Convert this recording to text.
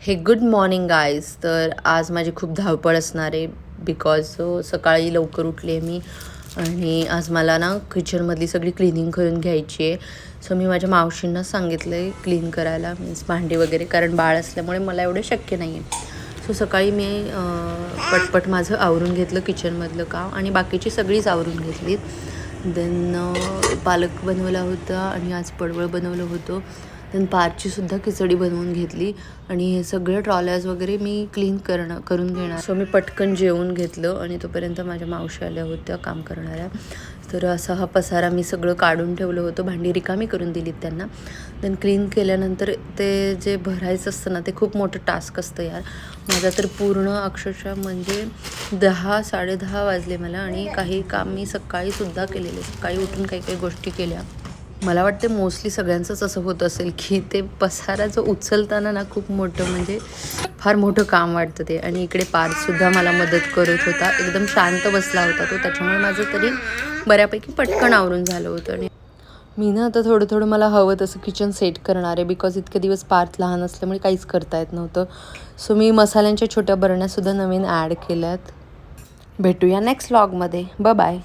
हे good morning guys. तर आज माझी खूप धावपळ असणार आहे बिकॉज सकाळी लवकर उठले मी आणि आज मला ना किचनमधली सगळी क्लिनिंग करून घ्यायची आहे. सो मी माझ्या मावशींना सांगितलं आहे क्लीन करायला, मीन्स भांडी वगैरे, कारण बाळ असल्यामुळे मला एवढं शक्य नाही आहे. सो सकाळी मी पटपट माझं आवरून घेतलं किचनमधलं काम आणि बाकीची सगळीच आवरून घेतली. देन पालक बनवला होता आणि आज पडवळ बनवलं होतं. देन पारचीसुद्धा खिचडी बनवून घेतली आणि हे सगळं ट्रॉल्याज वगैरे मी क्लीन करून घेणार. सो मी पटकन जेवून घेतलं आणि तोपर्यंत माझ्या मावशी आल्या होत्या काम करणाऱ्या. तर असा हा पसारा मी सगळं काढून ठेवलं होतं, भांडी रिकामी करून दिलीत त्यांना. देन क्लीन केल्यानंतर ते जे भरायचं असतं ना, ते खूप मोठं टास्क असतं यार. माझा तर पूर्ण अक्षरशः म्हणजे 10-10:30 वाजले मला आणि काही काम मी सकाळीसुद्धा केलेले. सकाळी उठून काही काही गोष्टी केल्या. मला वाटते मोस्टली सगळ्यांचंच असं होत असेल की ते पसारा जो उचलताना ना खूप मोठं, म्हणजे फार मोठं काम वाटतं ते. आणि इकडे पार्थसुद्धा मला मदत करत होता, एकदम शांत बसला होता तो, त्याच्यामुळे माझं तरी बऱ्यापैकी पटकन आवरून झालं होतं. आणि मी ना आता थोडं थोडं मला हवं तसं किचन सेट करणार आहे बिकॉज इतके दिवस पार्थ लहान असल्यामुळे काहीच करता येत नव्हतं. सो मी मसाल्यांच्या छोट्या बरण्यासुद्धा नवीन ॲड केल्यात. भेटूया नेक्स्ट व्लॉगमध्ये. बाय.